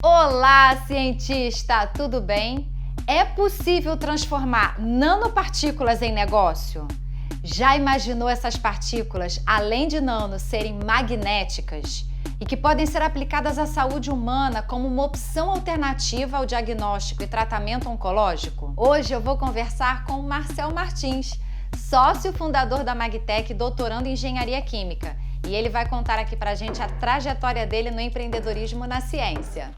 Olá, cientista! Tudo bem? É possível transformar nanopartículas em negócio? Já imaginou essas partículas, além de nano, serem magnéticas e que podem ser aplicadas à saúde humana como uma opção alternativa ao diagnóstico e tratamento oncológico? Hoje eu vou conversar com o Marcel Martins, sócio fundador da Magtech, doutorando em engenharia química. E ele vai contar aqui pra gente a trajetória dele no empreendedorismo na ciência.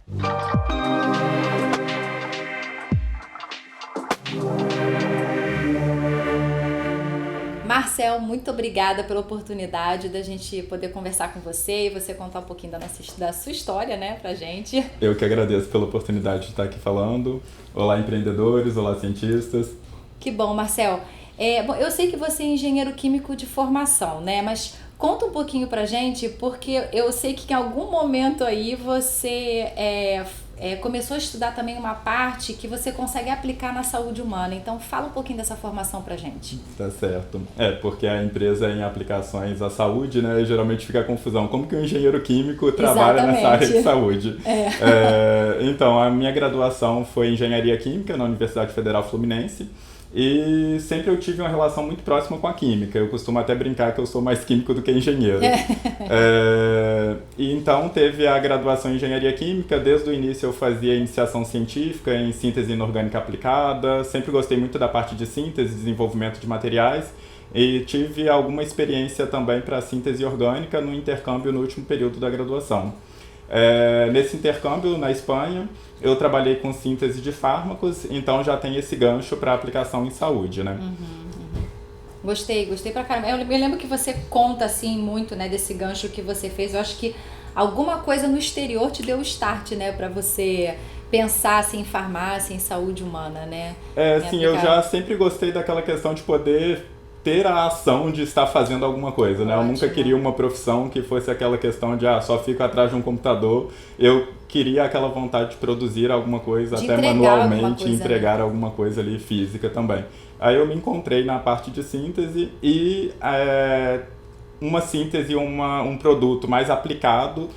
Marcel, muito obrigada pela oportunidade da gente poder conversar com você e você contar um pouquinho da sua história, né, pra gente. Eu que agradeço pela oportunidade de estar aqui falando. Olá, empreendedores, olá, cientistas. Que bom, Marcel. Bom, eu sei que você é engenheiro químico de formação, né, mas conta um pouquinho pra gente, porque eu sei que em algum momento aí você começou a estudar também uma parte que você consegue aplicar na saúde humana. Então fala um pouquinho dessa formação pra gente. Tá certo. Porque a empresa é em aplicações à saúde, né? E geralmente fica a confusão. Como que um engenheiro químico trabalha nessa área de saúde? Então, a minha graduação foi em engenharia química na Universidade Federal Fluminense. E sempre eu tive uma relação muito próxima com a química. Eu costumo até brincar que eu sou mais químico do que engenheiro. E então teve a graduação em engenharia química. Desde o início eu fazia iniciação científica em síntese inorgânica aplicada. Sempre gostei muito da parte de síntese, desenvolvimento de materiais. E tive alguma experiência também para síntese orgânica no intercâmbio no último período da graduação. Nesse intercâmbio na Espanha, eu trabalhei com síntese de fármacos, então já tem esse gancho para aplicação em saúde, né? Gostei pra caramba. Eu me lembro que você conta assim muito, né, desse gancho que você fez. Eu acho que alguma coisa no exterior te deu o start, né, para você pensar assim, em farmácia, em saúde humana, né? Sim, eu já sempre gostei daquela questão de poder ter a ação de estar fazendo alguma coisa, né? Ótimo. Eu nunca queria uma profissão que fosse aquela questão de só fico atrás de um computador. Eu queria aquela vontade de produzir alguma coisa, de até manualmente, alguma coisa, entregar, né? Alguma coisa ali física também. Aí eu me encontrei na parte de síntese e uma síntese, um produto mais aplicado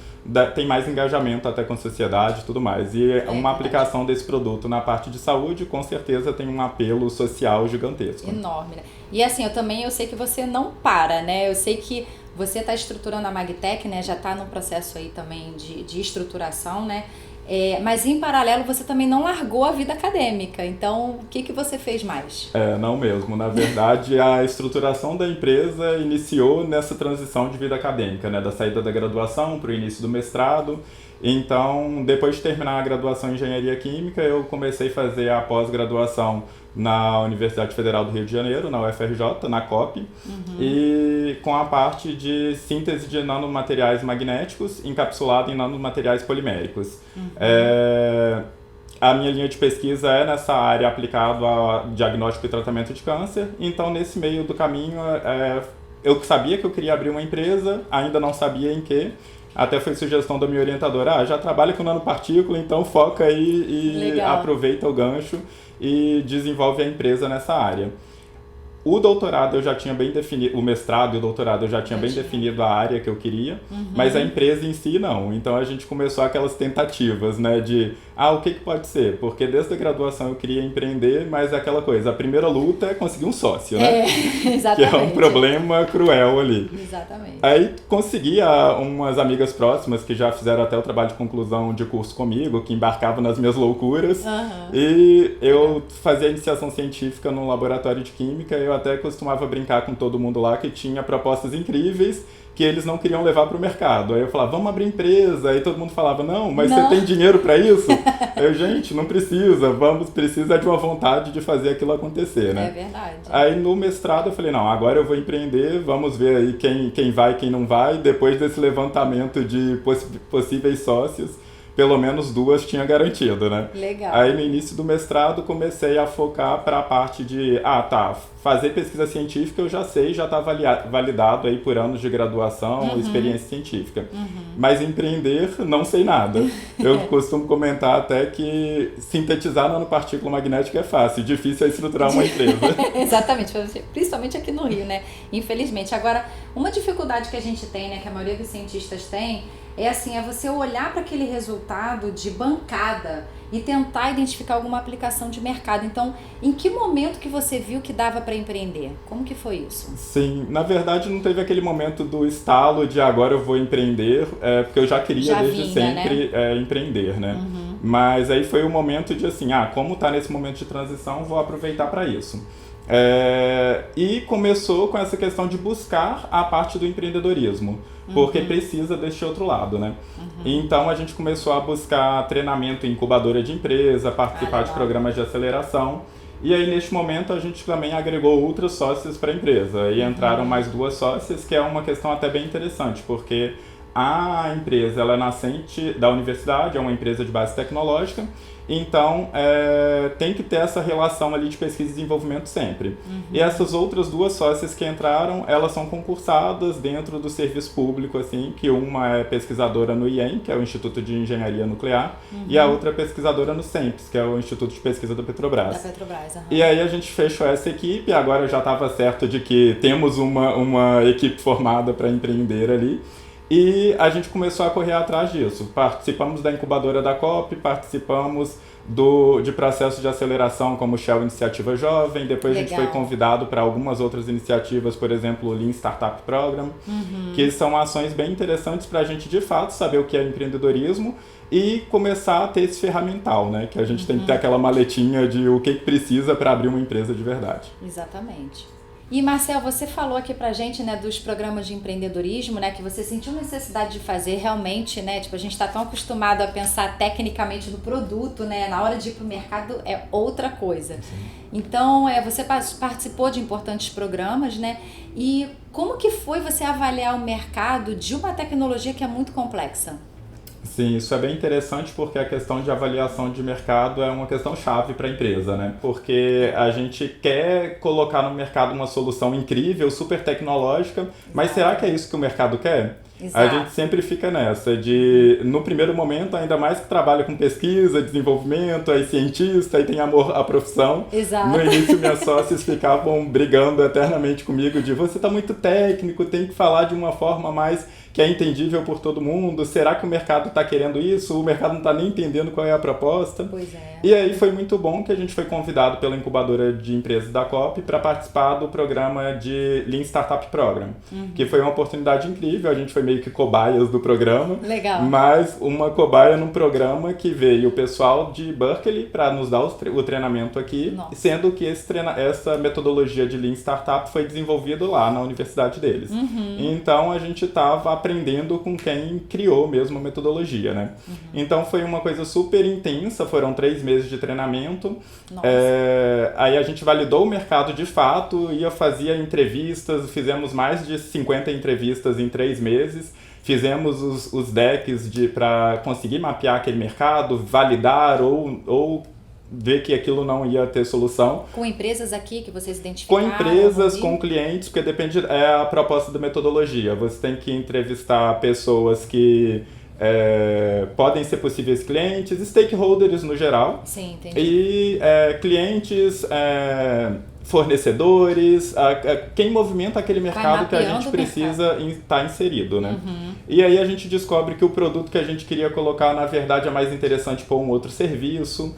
tem mais engajamento até com a sociedade e tudo mais. E uma aplicação desse produto na parte de saúde, com certeza tem um apelo social gigantesco. Enorme, né? E assim, eu sei que você não para, né? Eu sei que você está estruturando a Magtech, né? Já está no processo aí também de estruturação, né? Mas em paralelo você também não largou a vida acadêmica. Então, o que você fez mais? Não mesmo. Na verdade, a estruturação da empresa iniciou nessa transição de vida acadêmica, né? Da saída da graduação para o início do mestrado. Então, depois de terminar a graduação em engenharia química, eu comecei a fazer a pós-graduação na Universidade Federal do Rio de Janeiro, na UFRJ, na COP, e com a parte de síntese de nanomateriais magnéticos encapsulado em nanomateriais poliméricos. A minha linha de pesquisa é nessa área aplicada a diagnóstico e tratamento de câncer, então nesse meio do caminho eu sabia que eu queria abrir uma empresa, ainda não sabia em que. Até foi sugestão da minha orientadora, já trabalha com nanopartícula, então foca aí e aproveita o gancho e desenvolve a empresa nessa área. O doutorado eu já tinha bem definido, o mestrado e o doutorado eu já tinha bem definido a área que eu queria, mas a empresa em si não. Então a gente começou aquelas tentativas, né, de, o que pode ser? Porque desde a graduação eu queria empreender, mas é aquela coisa, a primeira luta é conseguir um sócio, né? Exatamente. Que é um problema cruel ali. Exatamente. Aí consegui umas amigas próximas que já fizeram até o trabalho de conclusão de curso comigo, que embarcavam nas minhas loucuras, e eu fazia iniciação científica num laboratório de química. Eu até costumava brincar com todo mundo lá que tinha propostas incríveis que eles não queriam levar para o mercado. Aí eu falava, vamos abrir empresa. Aí todo mundo falava, não, mas você tem dinheiro para isso? Eu, gente, não precisa. Precisa de uma vontade de fazer aquilo acontecer, né? É verdade. Aí no mestrado eu falei, não, agora eu vou empreender, vamos ver aí quem vai e quem não vai. Depois desse levantamento de possíveis sócios, pelo menos 2 tinha garantido, né? Legal. Aí no início do mestrado comecei a focar para a parte de, fazer pesquisa científica eu já sei, já está validado aí por anos de graduação, experiência científica. Mas empreender, não sei nada. Eu costumo comentar até que sintetizar nanopartícula magnética é fácil, difícil é estruturar uma empresa. Exatamente, principalmente aqui no Rio, né? Infelizmente. Agora, uma dificuldade que a gente tem, né, que a maioria dos cientistas tem, é assim, é você olhar para aquele resultado de bancada e tentar identificar alguma aplicação de mercado. Então, em que momento que você viu que dava para empreender? Como que foi isso? Sim, na verdade não teve aquele momento do estalo de agora eu vou empreender, porque eu já queria desde sempre empreender, né? Mas aí foi o momento de assim, como tá nesse momento de transição, vou aproveitar para isso. E começou com essa questão de buscar a parte do empreendedorismo, porque precisa deste outro lado, né? Então a gente começou a buscar treinamento em incubadora de empresa, participar de programas de aceleração, e aí neste momento a gente também agregou outros sócios para a empresa, e entraram mais 2 sócias, que é uma questão até bem interessante, porque a empresa ela é nascente da universidade, é uma empresa de base tecnológica, então tem que ter essa relação ali de pesquisa e desenvolvimento sempre. E essas outras 2 sócias que entraram, elas são concursadas dentro do serviço público, assim, que uma é pesquisadora no IEM, que é o Instituto de Engenharia Nuclear, e a outra é pesquisadora no CENPES, que é o Instituto de Pesquisa da Petrobras. E aí a gente fechou essa equipe, agora já estava certo de que temos uma equipe formada para empreender ali. E a gente começou a correr atrás disso. Participamos da incubadora da COP, participamos de processos de aceleração como o Shell Iniciativa Jovem, depois a gente foi convidado para algumas outras iniciativas, por exemplo, o Lean Startup Program, que são ações bem interessantes para a gente de fato saber o que é empreendedorismo e começar a ter esse ferramental, né? Que a gente tem que ter aquela maletinha de o que precisa para abrir uma empresa de verdade. Exatamente. E Marcel, você falou aqui pra gente, né, dos programas de empreendedorismo, né, que você sentiu necessidade de fazer realmente, né, tipo, a gente tá tão acostumado a pensar tecnicamente no produto, né, na hora de ir pro mercado é outra coisa. Sim. Então, você participou de importantes programas, né, e como que foi você avaliar o mercado de uma tecnologia que é muito complexa? Sim, isso é bem interessante porque a questão de avaliação de mercado é uma questão chave para a empresa, né? Porque a gente quer colocar no mercado uma solução incrível, super tecnológica, mas será que é isso que o mercado quer? Exato. A gente sempre fica nessa de, no primeiro momento, ainda mais que trabalha com pesquisa, desenvolvimento, é cientista e tem amor à profissão. Exato. No início, minhas sócias ficavam brigando eternamente comigo de você tá muito técnico, tem que falar de uma forma mais que é entendível por todo mundo. Será que o mercado está querendo isso? O mercado não está nem entendendo qual é a proposta. Pois é. E aí foi muito bom que a gente foi convidado pela incubadora de empresas da COP para participar do programa de Lean Startup Program, que foi uma oportunidade incrível. A gente foi meio que cobaias do programa. Legal. Mas uma cobaia num programa que veio o pessoal de Berkeley para nos dar o treinamento aqui. Nossa. Sendo que essa metodologia de Lean Startup foi desenvolvida lá na universidade deles. Então a gente estava aprendendo com quem criou mesmo a metodologia, né? Então foi uma coisa super intensa, foram 3 meses de treinamento. Aí a gente validou o mercado de fato, fazia entrevistas, fizemos mais de 50 entrevistas em 3 meses. Fizemos os decks para conseguir mapear aquele mercado, validar ou ver que aquilo não ia ter solução. Com empresas aqui que vocês identificaram? Com empresas, com clientes, porque depende, é a proposta da metodologia. Você tem que entrevistar pessoas que podem ser possíveis clientes, stakeholders no geral. Sim, entendi. E clientes, fornecedores, quem movimenta aquele mercado que a gente precisa estar inserido, né? E aí a gente descobre que o produto que a gente queria colocar, na verdade, é mais interessante para um outro serviço.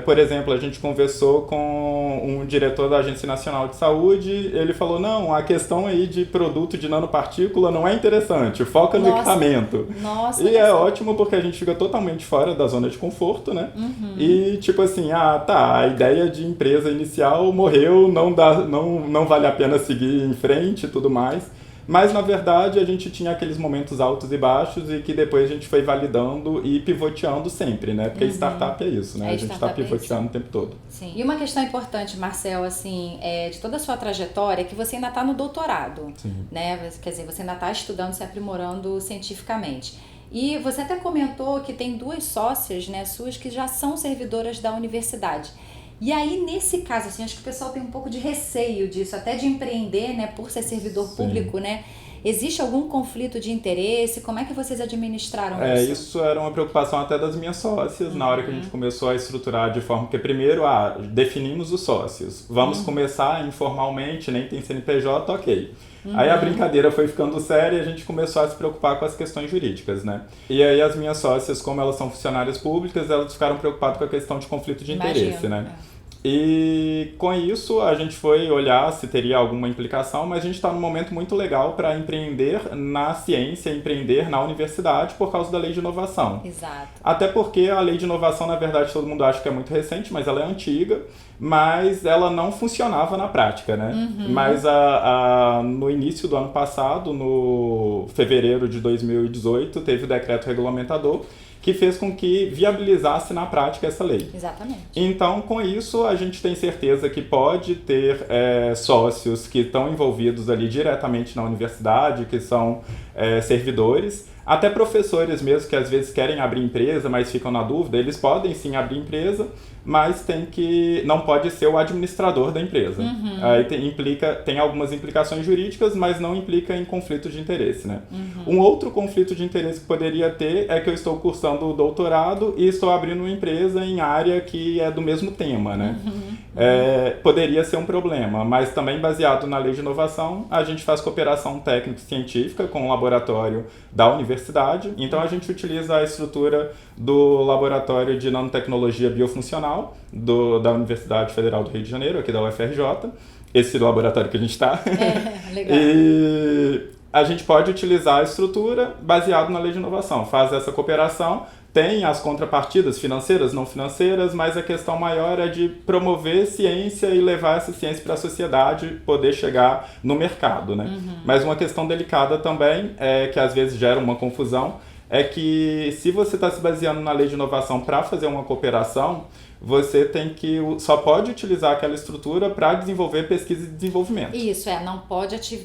Por exemplo, a gente conversou com um diretor da Agência Nacional de Saúde, ele falou, não, a questão aí de produto de nanopartícula não é interessante, foca no equipamento. Nossa, e é ótimo porque a gente fica totalmente fora da zona de conforto, né? E tipo assim, a ideia de empresa inicial morreu, não vale a pena seguir em frente e tudo mais. Mas, na verdade, a gente tinha aqueles momentos altos e baixos e que depois a gente foi validando e pivoteando sempre, né? Porque startup é isso, né? A gente está pivoteando o tempo todo. Sim. E uma questão importante, Marcel, assim, de toda a sua trajetória, é que você ainda está no doutorado, né? Quer dizer, você ainda está estudando, se aprimorando cientificamente. E você até comentou que tem 2 sócias, né, suas, que já são servidoras da universidade. E aí, nesse caso, assim, acho que o pessoal tem um pouco de receio disso, até de empreender, né, por ser servidor público, né? Existe algum conflito de interesse? Como é que vocês administraram isso? Isso era uma preocupação até das minhas sócias, na hora que a gente começou a estruturar de forma que, primeiro, definimos os sócios. Vamos começar informalmente, nem tem CNPJ, ok. Aí a brincadeira foi ficando séria e a gente começou a se preocupar com as questões jurídicas, né? E aí as minhas sócias, como elas são funcionárias públicas, elas ficaram preocupadas com a questão de conflito de interesse, né? E com isso a gente foi olhar se teria alguma implicação, mas a gente está num momento muito legal para empreender na ciência, empreender na universidade por causa da lei de inovação. Exato. Até porque a lei de inovação, na verdade, todo mundo acha que é muito recente, mas ela é antiga, mas ela não funcionava na prática, né? Mas no início do ano passado, no fevereiro de 2018, teve o decreto regulamentador que fez com que viabilizasse na prática essa lei. Exatamente. Então, com isso, a gente tem certeza que pode ter sócios que estão envolvidos ali diretamente na universidade, que são servidores, até professores mesmo que às vezes querem abrir empresa, mas ficam na dúvida, eles podem sim abrir empresa, mas não pode ser o administrador da empresa. Aí tem algumas implicações jurídicas, mas não implica em conflito de interesse, né? Um outro conflito de interesse que poderia ter é que eu estou cursando o doutorado e estou abrindo uma empresa em área que é do mesmo tema, né? Poderia ser um problema, mas também baseado na lei de inovação, a gente faz cooperação técnico-científica com o laboratório da universidade. Então a gente utiliza a estrutura do Laboratório de Nanotecnologia Biofuncional da Universidade Federal do Rio de Janeiro, aqui da UFRJ, esse laboratório que a gente está. Legal. E a gente pode utilizar a estrutura baseado na lei de inovação, faz essa cooperação. Tem as contrapartidas financeiras, não financeiras, mas a questão maior é de promover ciência e levar essa ciência para a sociedade, poder chegar no mercado, né? Mas uma questão delicada também, que às vezes gera uma confusão, é que se você está se baseando na lei de inovação para fazer uma cooperação, você só pode utilizar aquela estrutura para desenvolver pesquisa e desenvolvimento. Isso,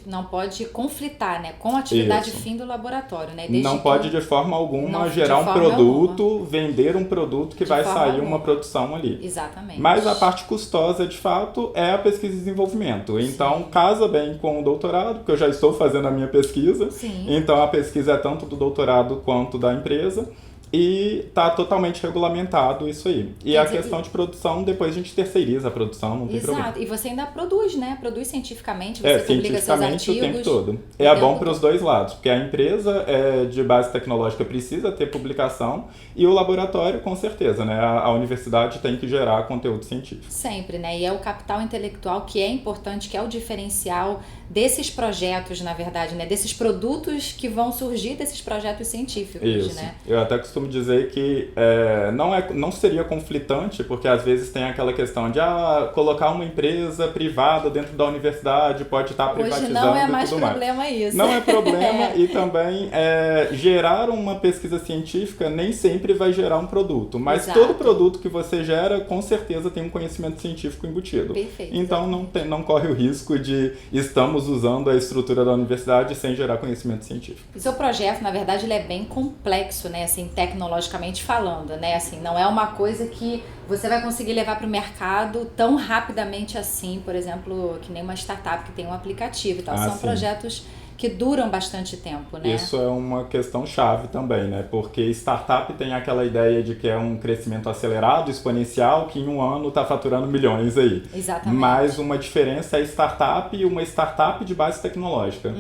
não pode conflitar, né, com a atividade fim do laboratório, né? Não pode de forma alguma gerar um produto, vender um produto que vai sair uma produção ali. Exatamente. Mas a parte custosa, de fato, é a pesquisa e desenvolvimento. Então, casa bem com o doutorado, porque eu já estou fazendo a minha pesquisa. Sim. Então, a pesquisa é tanto do doutorado quanto da empresa. E está totalmente regulamentado isso aí. E a questão de produção, depois a gente terceiriza a produção, não tem problema. Exato. E você ainda produz, né? Produz cientificamente, você publica seus artigos. O tempo todo. É bom para os dois lados, porque a empresa de base tecnológica precisa ter publicação e o laboratório, com certeza, né? A universidade tem que gerar conteúdo científico. Sempre, né? E é o capital intelectual que é importante, que é o diferencial desses projetos, na verdade, né? Desses produtos que vão surgir desses projetos científicos, isso. Né? Eu até costumo dizer que não seria conflitante, porque às vezes tem aquela questão de colocar uma empresa privada dentro da universidade pode estar privatizando e tudo mais. Hoje não é mais problema isso. Não é problema e também gerar uma pesquisa científica nem sempre vai gerar um produto, mas Exato. Todo produto que você gera com certeza tem um conhecimento científico embutido. Perfeito. Então não corre o risco de estamos usando a estrutura da universidade sem gerar conhecimento científico. O seu projeto, na verdade, ele é bem complexo, né? Assim, tecnologicamente falando, né? Assim, não é uma coisa que você vai conseguir levar para o mercado tão rapidamente assim, por exemplo, que nem uma startup que tem um aplicativo e tal. São projetos que duram bastante tempo, né? Isso é uma questão chave também, né? Porque startup tem aquela ideia de que é um crescimento acelerado, exponencial, que em um ano está faturando milhões aí. Exatamente. Mas uma diferença é startup e uma startup de base tecnológica.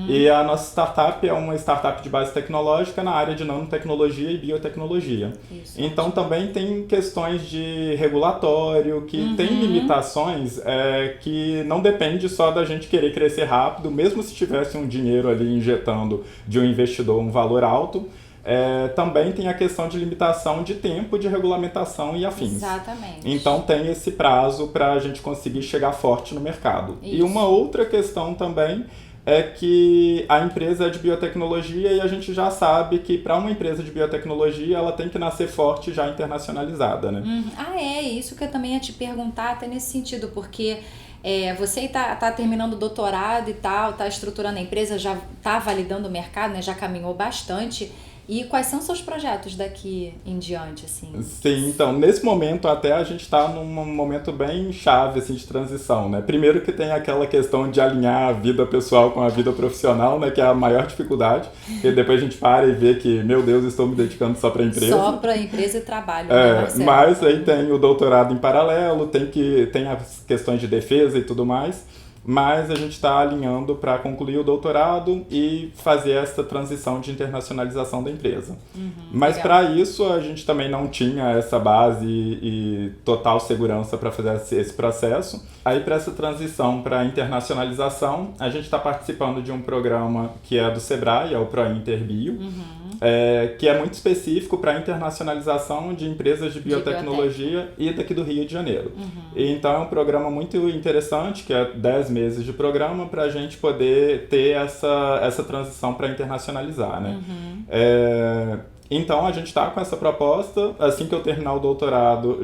E a nossa startup é uma startup de base tecnológica na área de nanotecnologia e biotecnologia. Isso, então também tem questões de regulatório, que tem limitações que não depende só da gente querer crescer rápido, mesmo se tivesse um dinheiro ali injetando de um investidor um valor alto, também tem a questão de limitação de tempo de regulamentação e afins. Exatamente. Então tem esse prazo para a gente conseguir chegar forte no mercado. Isso. E uma outra questão também é que a empresa é de biotecnologia e a gente já sabe que para uma empresa de biotecnologia ela tem que nascer forte já internacionalizada, né? Isso que eu também ia te perguntar até nesse sentido, porque você está terminando o doutorado e tal, está estruturando a empresa, já está validando o mercado, né, já caminhou bastante. E quais são seus projetos daqui em diante, assim? Sim, então, nesse momento até a gente está num momento bem chave, assim, de transição, né? Primeiro que tem aquela questão de alinhar a vida pessoal com a vida profissional, né? Que é a maior dificuldade, porque depois a gente para e vê que, meu Deus, estou me dedicando só para a empresa. Só para a empresa e trabalho, né, Marcelo? Mas aí tem o doutorado em paralelo, tem as questões de defesa e tudo mais. Mas a gente está alinhando para concluir o doutorado e fazer essa transição de internacionalização da empresa. Mas para isso a gente também não tinha essa base e total segurança para fazer esse processo. Aí para essa transição para internacionalização, a gente está participando de um programa que é do Sebrae, é o ProInterBio, que é muito específico para a internacionalização de empresas de biotecnologia e daqui do Rio de Janeiro. E então é um programa muito interessante, que é 10 meses de programa para a gente poder ter essa transição para internacionalizar, né? Então a gente está com essa proposta. Assim que eu terminar o doutorado,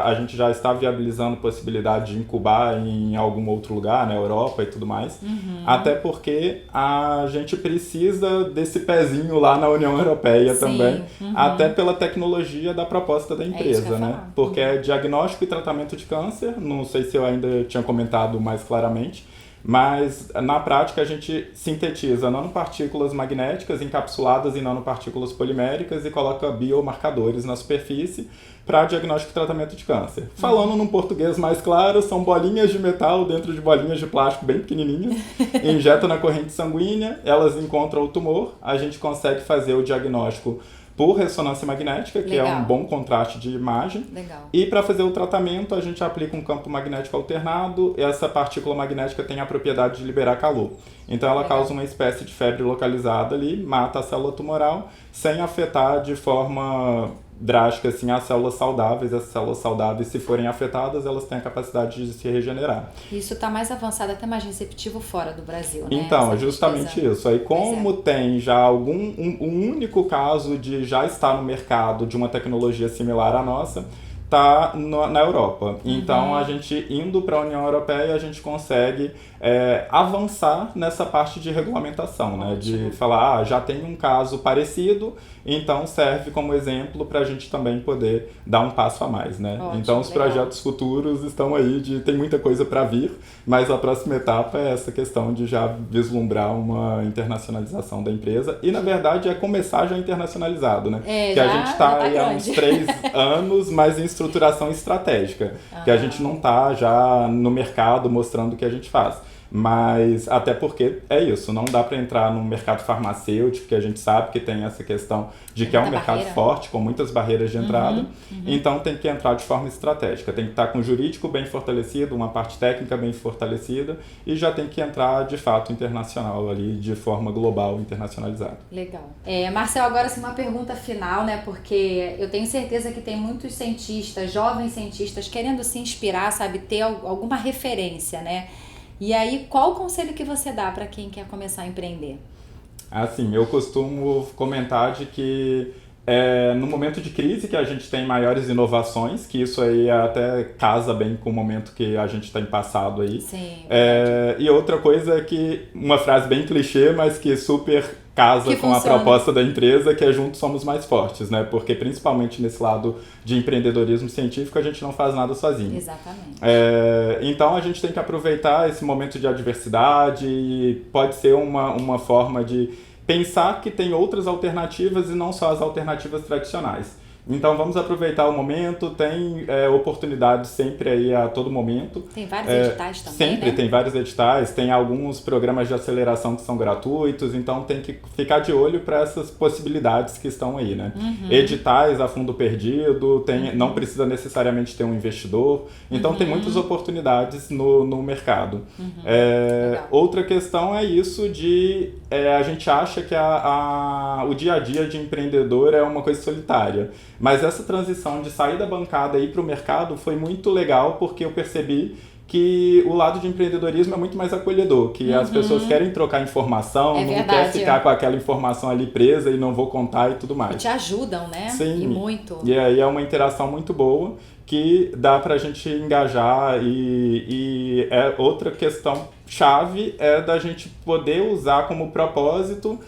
a gente já está viabilizando a possibilidade de incubar em algum outro lugar, na Europa e tudo mais. Até porque a gente precisa desse pezinho lá na União Europeia também, até pela tecnologia da proposta da empresa, né? Porque é diagnóstico e tratamento de câncer, não sei se eu ainda tinha comentado mais claramente, mas na prática a gente sintetiza nanopartículas magnéticas encapsuladas em nanopartículas poliméricas e coloca biomarcadores na superfície para diagnóstico e tratamento de câncer. Falando num português mais claro, são bolinhas de metal dentro de bolinhas de plástico bem pequenininhas, injeta na corrente sanguínea, elas encontram o tumor, a gente consegue fazer o diagnóstico por ressonância magnética, que é um bom contraste de imagem. E para fazer o tratamento, a gente aplica um campo magnético alternado. Essa partícula magnética tem a propriedade de liberar calor. Então ela causa uma espécie de febre localizada ali, mata a célula tumoral, sem afetar de forma drástica assim, as células saudáveis. As células saudáveis, se forem afetadas, elas têm a capacidade de se regenerar. Isso está mais avançado, até mais receptivo fora do Brasil, né? Então, justamente isso. Aí como tem já um único caso de já estar no mercado de uma tecnologia similar à nossa, está na Europa. Então, a gente indo para a União Europeia, a gente consegue avançar nessa parte de regulamentação, né? De falar, já tem um caso parecido, então serve como exemplo para a gente também poder dar um passo a mais, né? Então, os projetos futuros estão aí, tem muita coisa para vir, mas a próxima etapa é essa questão de já vislumbrar uma internacionalização da empresa e, na verdade, é começar já internacionalizado, né? Que a gente está aí há uns 3 anos, mas em estruturação estratégica, que a gente não está já no mercado mostrando o que a gente faz. Mas até porque é isso, não dá para entrar no mercado farmacêutico, que a gente sabe que tem essa questão de que é um mercado forte, com muitas barreiras de entrada, então tem que entrar de forma estratégica, tem que estar com o jurídico bem fortalecido, uma parte técnica bem fortalecida e já tem que entrar de fato internacional ali, de forma global, internacionalizada. Legal. Marcel, agora sim uma pergunta final, né, porque eu tenho certeza que tem muitos cientistas, jovens cientistas, querendo se inspirar, sabe, ter alguma referência, né? E aí, qual o conselho que você dá para quem quer começar a empreender? Assim, eu costumo comentar de que no momento de crise que a gente tem maiores inovações, que isso aí até casa bem com o momento que a gente tem passado aí. Sim. E outra coisa é que, uma frase bem clichê, mas que super casa com a proposta da empresa, que é juntos somos mais fortes, né? Porque principalmente nesse lado de empreendedorismo científico, a gente não faz nada sozinho. Exatamente. Então a gente tem que aproveitar esse momento de adversidade e pode ser uma forma de pensar que tem outras alternativas e não só as alternativas tradicionais. Então vamos aproveitar o momento, tem oportunidades sempre aí a todo momento. Tem vários editais também, sempre, né? tem vários editais, tem alguns programas de aceleração que são gratuitos, então tem que ficar de olho para essas possibilidades que estão aí, né? Editais a fundo perdido, não precisa necessariamente ter um investidor, então tem muitas oportunidades no mercado. Outra questão é isso de a gente acha que o dia a dia de empreendedor é uma coisa solitária. Mas essa transição de sair da bancada e ir para o mercado foi muito legal, porque eu percebi que o lado de empreendedorismo é muito mais acolhedor, que as pessoas querem trocar informação, não quer ficar com aquela informação ali presa e não vou contar e tudo mais. E te ajudam, né? Sim. E muito. E aí é uma interação muito boa que dá pra gente engajar e outra questão chave é da gente poder usar como propósito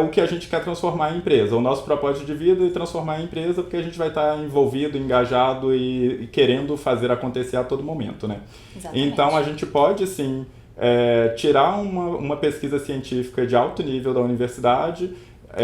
o que a gente quer transformar em empresa, o nosso propósito de vida e transformar em empresa, porque a gente vai estar envolvido, engajado e querendo fazer acontecer a todo momento, né? Exatamente. Então a gente pode sim tirar uma pesquisa científica de alto nível da universidade,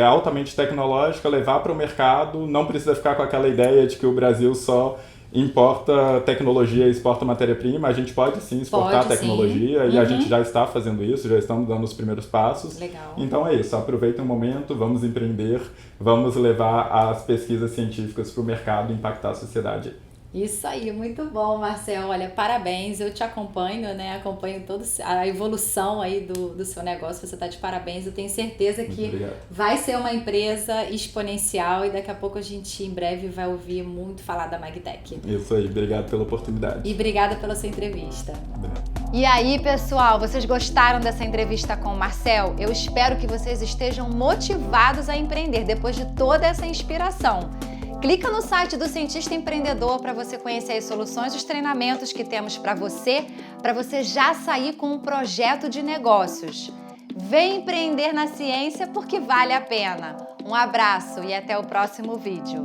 altamente tecnológica, levar para o mercado, não precisa ficar com aquela ideia de que o Brasil só importa tecnologia e exporta matéria-prima. A gente pode sim exportar tecnologia e a gente já está fazendo isso, já estamos dando os primeiros passos. Legal. Então é isso, aproveitem o momento, vamos empreender, vamos levar as pesquisas científicas para o mercado e impactar a sociedade. Isso aí, muito bom, Marcel. Olha, parabéns, eu te acompanho, né? Acompanho toda a evolução aí do seu negócio, você está de parabéns. Eu tenho certeza que vai ser uma empresa exponencial e daqui a pouco a gente, em breve, vai ouvir muito falar da Magtech. Isso aí, obrigado pela oportunidade. E obrigada pela sua entrevista. E aí, pessoal, vocês gostaram dessa entrevista com o Marcel? Eu espero que vocês estejam motivados a empreender depois de toda essa inspiração. Clica no site do Cientista Empreendedor para você conhecer as soluções e os treinamentos que temos para você já sair com um projeto de negócios. Vem empreender na ciência porque vale a pena. Um abraço e até o próximo vídeo.